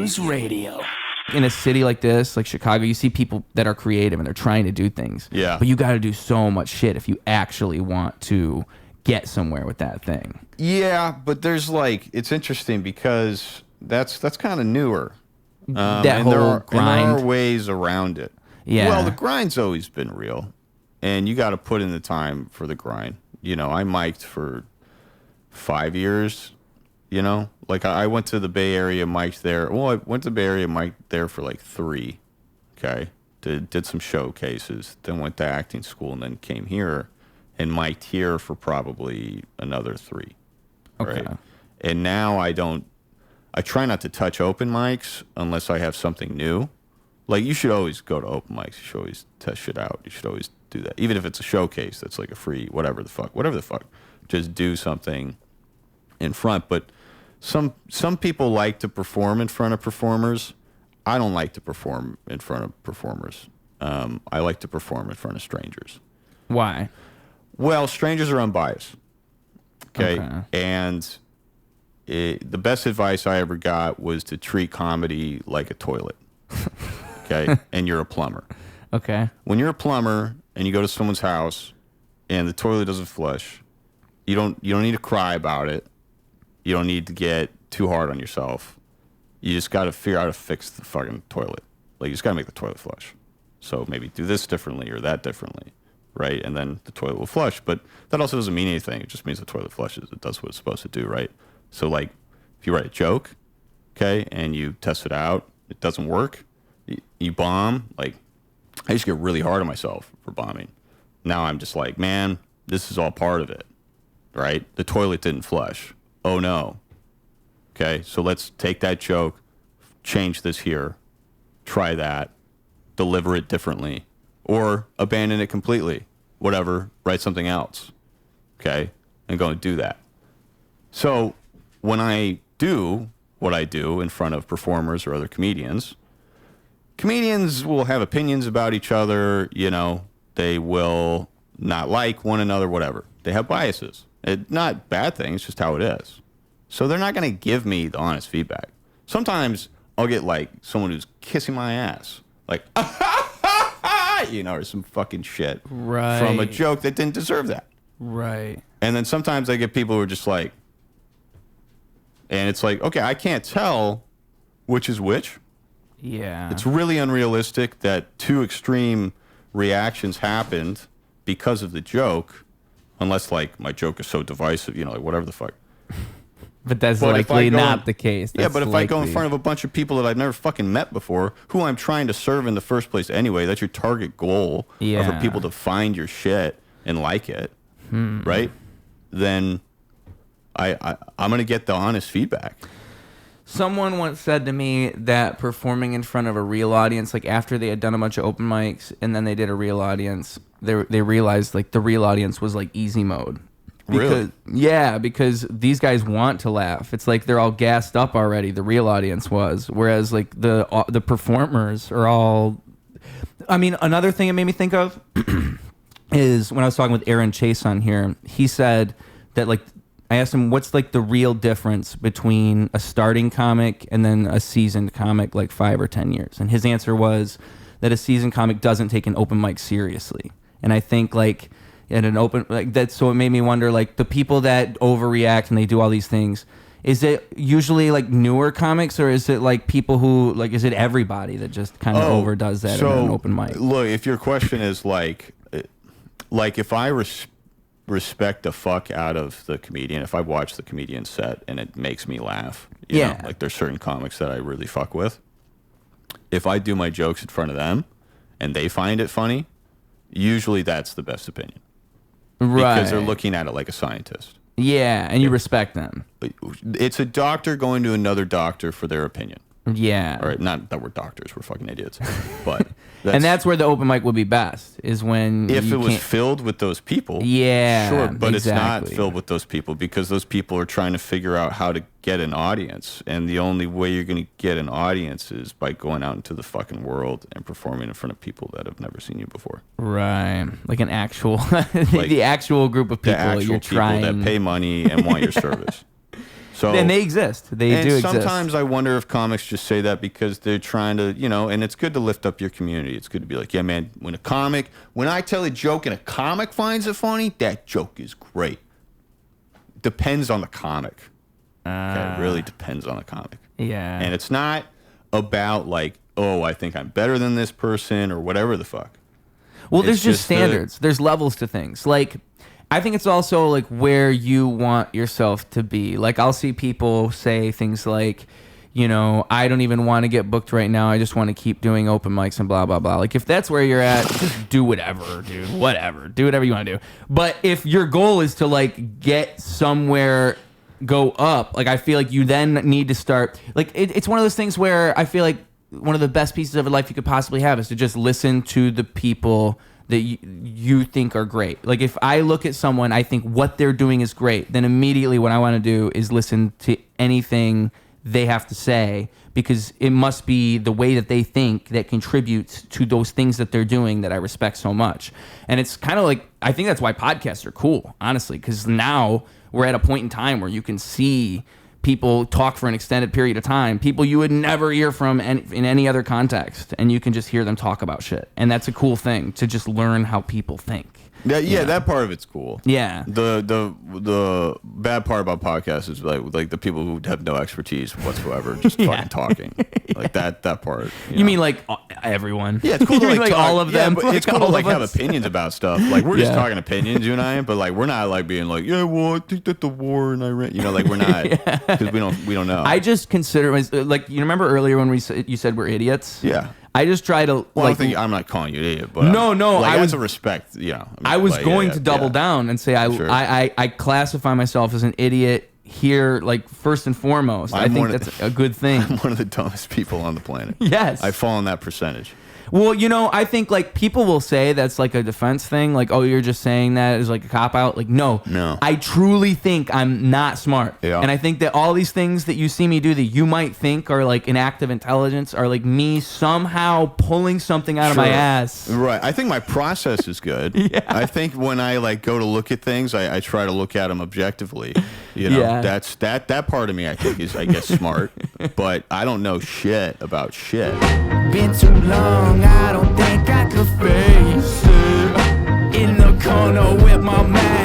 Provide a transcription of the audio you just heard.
Ruse Radio. In a city like this, like Chicago, you see people that are creative and they're trying to do things. Yeah. But you got to do so much shit if you actually want to get somewhere with that thing. Yeah, but there's like, it's interesting because that's kind of newer. That whole grind. And there are ways around it. Yeah. Well, the grind's always been real, and you got to put in the time for the grind. You know, I mic'd for 5 years. You know, like I went to the Bay Area, mic'd there. Well, I went to the Bay Area, mic'd there for like 3. Okay, did some showcases, then went to acting school, and then came here and mic'd here for probably another 3. Okay. Right? And now I try not to touch open mics unless I have something new. Like, you should always go to open mics. You should always test shit out. You should always do that. Even if it's a showcase that's like a free whatever the fuck. Just do something in front. But some people like to perform in front of performers. I don't like to perform in front of performers. I like to perform in front of strangers. Why? Well, strangers are unbiased. Okay. And the best advice I ever got was to treat comedy like a toilet. Okay. And you're a plumber. Okay. When you're a plumber and you go to someone's house and the toilet doesn't flush, you don't need to cry about it. You don't need to get too hard on yourself. You just got to figure out how to fix the fucking toilet. Like, you just got to make the toilet flush. So maybe do this differently or that differently, right? And then the toilet will flush. But that also doesn't mean anything. It just means the toilet flushes. It does what it's supposed to do, right? So, like, if you write a joke, okay, and you test it out, it doesn't work, you bomb. Like, I used to get really hard on myself for bombing. Now I'm just like, man, this is all part of it, right? The toilet didn't flush. Oh, no. Okay, so let's take that joke, change this here, try that, deliver it differently, or abandon it completely. Whatever, write something else, okay, and go and do that. So when I do what I do in front of performers or other comedians will have opinions about each other, you know, they will not like one another, whatever. They have biases. Not bad things, just how it is. So they're not going to give me the honest feedback. Sometimes I'll get like someone who's kissing my ass, like, you know, or some fucking shit Right. from a joke that didn't deserve that. Right. And then sometimes I get people who are just like, and it's like, okay, I can't tell which is which. Yeah. It's really unrealistic that 2 extreme reactions happened because of the joke, unless like my joke is so divisive, you know, like whatever the fuck. But that's likely not the case. Yeah, but if I go in front of a bunch of people that I've never fucking met before, who I'm trying to serve in the first place anyway, that's your target goal, are for people to find your shit and like it, right? Then I'm going to get the honest feedback. Someone once said to me that performing in front of a real audience, like after they had done a bunch of open mics and then they did a real audience, they realized like the real audience was like easy mode. Really? Yeah, because these guys want to laugh. It's like they're all gassed up already. The real audience was, whereas like the performers are all. I mean, another thing it made me think of is when I was talking with Aaron Chase on here. He said that like I asked him what's like the real difference between a starting comic and then a seasoned comic, like 5 or 10 years, and his answer was that a seasoned comic doesn't take an open mic seriously, and I think like. At an open like that, so it made me wonder like the people that overreact and they do all these things, is it usually like newer comics or is it like people who like is it everybody that just kind of overdoes that at an open mic? Look, if your question is like if I respect the fuck out of the comedian, if I watch the comedian set and it makes me laugh, you know, like there's certain comics that I really fuck with. If I do my jokes in front of them and they find it funny, usually that's the best opinion. Right. Because they're looking at it like a scientist. Yeah, and you respect them. It's a doctor going to another doctor for their opinion. Yeah. All right, not that we're doctors, we're fucking idiots. But and that's where the open mic would be best, is when if it was filled with those people. Yeah, sure, but exactly. It's not filled with those people because those people are trying to figure out how to get an audience, and the only way you're going to get an audience is by going out into the fucking world and performing in front of people that have never seen you before. Right, like an actual, the actual group of people the actual you're people trying that pay money and want your service. So and they exist. They do exist. Sometimes I wonder if comics just say that because they're trying to, and it's good to lift up your community. It's good to be like, yeah, man, when I tell a joke and a comic finds it funny, that joke is great. Depends on the comic. Okay, it really depends on the comic. Yeah. And it's not about like, oh, I think I'm better than this person or whatever the fuck. Well, there's just standards. There's levels to things. Like, I think it's also like where you want yourself to be. Like, I'll see people say things like, I don't even want to get booked right now. I just want to keep doing open mics and blah, blah, blah. Like, if that's where you're at, just do whatever, dude. Whatever. Do whatever you want to do. But if your goal is to, like, get somewhere, go up, like, I feel like you then need to start. Like, it's one of those things where I feel like one of the best pieces of life you could possibly have is to just listen to the people that you think are great. Like, if I look at someone, I think what they're doing is great, then immediately what I want to do is listen to anything they have to say, because it must be the way that they think that contributes to those things that they're doing that I respect so much. And it's kind of like, I think that's why podcasts are cool, honestly, because now we're at a point in time where you can see people talk for an extended period of time, people you would never hear from in any other context, and you can just hear them talk about shit. And that's a cool thing, to just learn how people think. Yeah, that part of it's cool. Yeah. The bad part about podcasts is like the people who have no expertise whatsoever, just fucking talking. Like that part. You mean like everyone? Yeah, it's cool to like talk, all of them. But like it's cool to like have us. opinions about stuff. Like we're just talking opinions, you and I, but like we're not like being like, yeah, well, I think that the war in Iran, like we're not, because we don't know. I just consider, like, you remember earlier when you said we're idiots? Yeah. I just try to. Well, I'm not calling you an idiot, but no, like, I was a respect. Yeah, I was going to double down and say I classify myself as an idiot here, like, first and foremost. I think that's a good thing. I'm one of the dumbest people on the planet. Yes, I fall in that percentage. Well, I think, like, people will say that's like a defense thing, like, oh, you're just saying that as like a cop out. Like, no, I truly think I'm not smart. Yeah. And I think that all these things that you see me do that you might think are like an act of intelligence are like me somehow pulling something out of my ass. Right. I think my process is good. Yeah. I think when I like go to look at things, I try to look at them objectively. That's that part of me I think is, I guess, smart, but I don't know shit about shit. Been too long, I don't think I could face it. In the corner with my man.